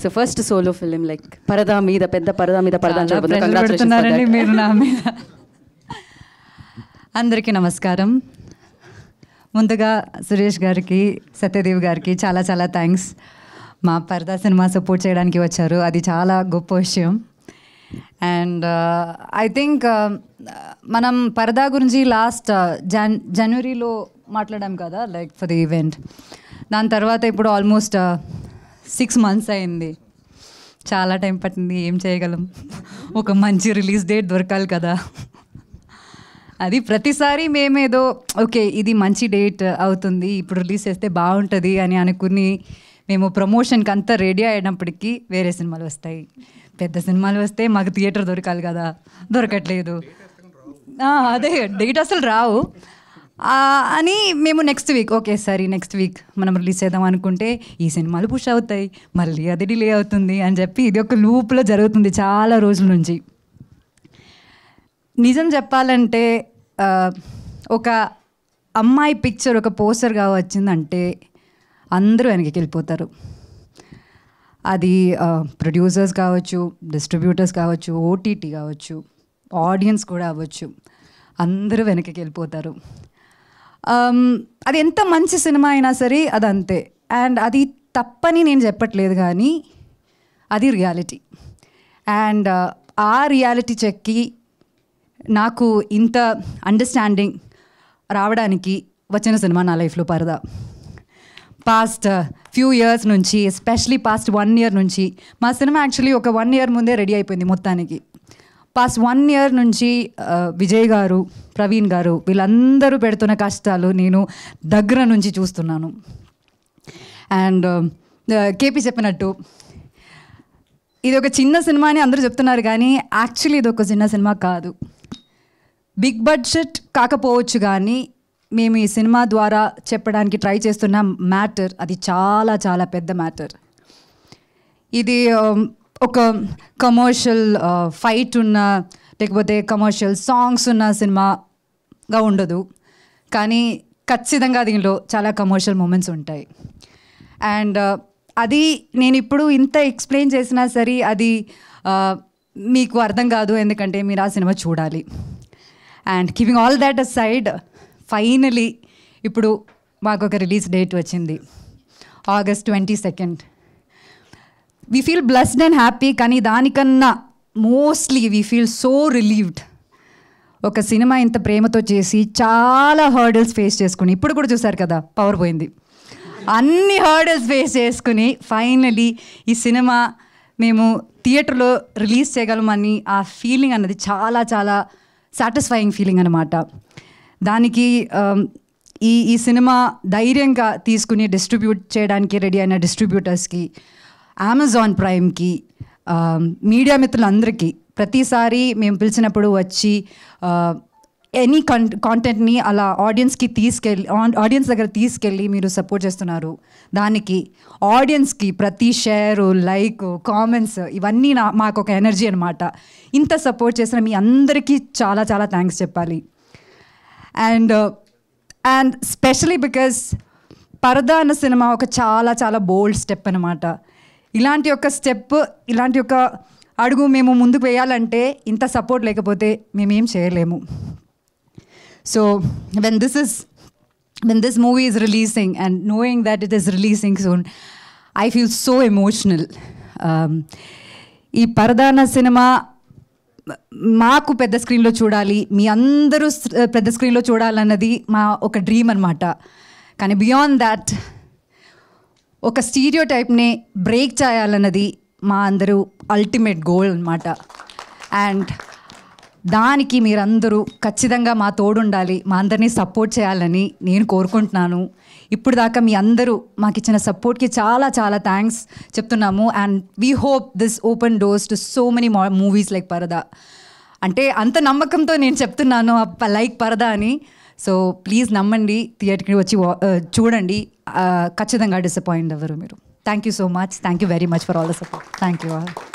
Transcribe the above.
So first solo film like పరదా మీద పెద్ద పరదా మీద పరదా పెడుతున్నారండి మీరు నా మీద. అందరికీ నమస్కారం. ముందుగా సురేష్ గారికి, సత్యదేవ్ గారికి చాలా చాలా థ్యాంక్స్. మా పరదా సినిమా సపోర్ట్ చేయడానికి వచ్చారు, అది చాలా గొప్ప విషయం. అండ్ ఐ థింక్ మనం పరదా గురించి లాస్ట్ జనవరిలో మాట్లాడాం కదా, లైక్ ఫర్ ది ఈవెంట్. దాని తర్వాత ఇప్పుడు ఆల్మోస్ట్ 6 months అయింది. చాలా టైం పట్టింది. ఏం చేయగలం, ఒక మంచి రిలీజ్ డేట్ దొరకాలి కదా. అది ప్రతిసారి మేమేదో ఓకే ఇది మంచి డేట్ అవుతుంది, ఇప్పుడు రిలీజ్ చేస్తే బాగుంటుంది అని అనుకుని మేము ప్రమోషన్కి అంతా రెడీ అయినప్పటికీ వేరే సినిమాలు వస్తాయి. పెద్ద సినిమాలు వస్తే మాకు థియేటర్ దొరకాలి కదా, దొరకట్లేదు. అదే డేట్ అసలు రావు అని మేము నెక్స్ట్ వీక్ ఓకే సరే నెక్స్ట్ వీక్ మనం రిలీజ్ చేద్దాం అనుకుంటే ఈ సినిమాలు పుష్ అవుతాయి, మళ్ళీ అది డిలే అవుతుంది అని చెప్పి ఇది ఒక లూప్లో జరుగుతుంది చాలా రోజుల నుంచి. నిజం చెప్పాలంటే ఒక అమ్మాయి పిక్చర్ ఒక పోస్టర్గా వచ్చిందంటే అందరూ వెనక్కి వెళ్ళిపోతారు. అది ప్రొడ్యూసర్స్ కావచ్చు, డిస్ట్రిబ్యూటర్స్ కావచ్చు, ఓటీటీ కావచ్చు, ఆడియన్స్ కూడా అవ్వచ్చు, అందరూ వెనక్కి వెళ్ళిపోతారు. అది ఎంత మంచి సినిమా అయినా సరే అది అంతే. అండ్ అది తప్పని నేను చెప్పట్లేదు, కానీ అది రియాలిటీ. అండ్ ఆ రియాలిటీ చెక్కి నాకు ఇంత అండర్స్టాండింగ్ రావడానికి వచ్చిన సినిమా నా లైఫ్లో పరదా. పాస్ట్ ఫ్యూ ఇయర్స్ నుంచి, ఎస్పెషలీ పాస్ట్ 1 year నుంచి, మా సినిమా యాక్చువల్లీ ఒక 1 year ముందే రెడీ అయిపోయింది మొత్తానికి. పాస్ట్ 1 year నుంచి విజయ్ గారు, ప్రవీణ్ గారు వీళ్ళందరూ పెడుతున్న కష్టాలు నేను దగ్గర నుంచి చూస్తున్నాను. అండ్ కేపీ చెప్పినట్టు ఇది ఒక చిన్న సినిమా అని అందరూ చెప్తున్నారు, కానీ యాక్చువల్లీ ఇది ఒక చిన్న సినిమా కాదు. బిగ్ బడ్జెట్ కాకపోవచ్చు, కానీ మేము ఈ సినిమా ద్వారా చెప్పడానికి ట్రై చేస్తున్న మ్యాటర్ అది చాలా చాలా పెద్ద మ్యాటర్. ఇది ఒక కమర్షియల్ ఫైట్ ఉన్న లేకపోతే కమర్షియల్ సాంగ్స్ ఉన్న సినిమాగా ఉండదు, కానీ ఖచ్చితంగా దీనిలో చాలా కమర్షియల్ మూమెంట్స్ ఉంటాయి. అండ్ అది నేను ఇప్పుడు ఇంత ఎక్స్ప్లెయిన్ చేసినా సరే అది మీకు అర్థం కాదు, ఎందుకంటే మీరు ఆ సినిమా చూడాలి. And keeping all that aside, finally ఇప్పుడు మాకు ఒక రిలీజ్ డేట్ వచ్చింది, August 22nd. We feel blessed and happy, కానీ దానికన్నా mostly we feel so relieved. ఒక సినిమా ఇంత ప్రేమతో చేసి చాలా హర్డల్స్ ఫేస్ చేసుకుని, ఇప్పుడు కూడా చూసారు కదా పవర్ పోయింది, అన్ని హర్డల్స్ ఫేస్ చేసుకుని ఫైనలీ ఈ సినిమా మేము థియేటర్లో రిలీజ్ చేయగలమని ఆ ఫీలింగ్ అన్నది చాలా చాలా సాటిస్ఫైయింగ్ ఫీలింగ్ అన్నమాట. దానికి ఈ సినిమా ధైర్యంగా తీసుకుని డిస్ట్రిబ్యూట్ చేయడానికి రెడీ అయిన డిస్ట్రిబ్యూటర్స్కి, అమెజాన్ ప్రైమ్కి, మీడియా మిత్రులందరికీ, ప్రతిసారి మేము పిలిచినప్పుడు వచ్చి ఎనీ కాంటెంట్ని అలా ఆడియన్స్ దగ్గర తీసుకెళ్ళి మీరు సపోర్ట్ చేస్తున్నారు. దానికి ఆడియన్స్కి ప్రతి షేరు, లైక్, కామెంట్స్ ఇవన్నీ మాకు ఒక ఎనర్జీ అనమాట. ఇంత సపోర్ట్ చేసిన మీ అందరికీ చాలా చాలా థ్యాంక్స్ చెప్పాలి. అండ్ స్పెషలీ బికాస్ పరదా అన్న సినిమా ఒక చాలా చాలా బోల్డ్ స్టెప్ అనమాట. ఇలాంటి ఒక స్టెప్, ఇలాంటి ఒక అడుగు మేము ముందుకు వేయాలంటే ఇంత సపోర్ట్ లేకపోతే మేమేం చేయలేము. So when this movie is releasing and knowing that it is releasing soon, I feel so emotional. ఈ పరదా అన్న సినిమా మాకు పెద్ద స్క్రీన్లో చూడాలి, మీ అందరూ పెద్ద స్క్రీన్లో చూడాలన్నది మా ఒక డ్రీమ్ అనమాట. కానీ బియాండ్ దాట్ ఒక స్టీరియో టైప్ని బ్రేక్ చేయాలన్నది మా అందరూ అల్టిమేట్ గోల్ అనమాట. అండ్ దానికి మీరందరూ ఖచ్చితంగా మా తోడుండాలి, మా అందరినీ సపోర్ట్ చేయాలని నేను కోరుకుంటున్నాను. ఇప్పుడు దాకా మీ అందరూ మాకు ఇచ్చిన సపోర్ట్కి చాలా చాలా థ్యాంక్స్ చెప్తున్నాము. And we hope this open doors to so many movies like పరదా. అంటే అంత నమ్మకంతో నేను చెప్తున్నాను లైక్ పరదా అని. సో ప్లీజ్ నమ్మండి, థియేటర్కి వచ్చి చూడండి, ఖచ్చితంగా డిసప్పాయింట్ అవ్వరు మీరు. Thank you so much. Thank you very much for all the support. Thank you all.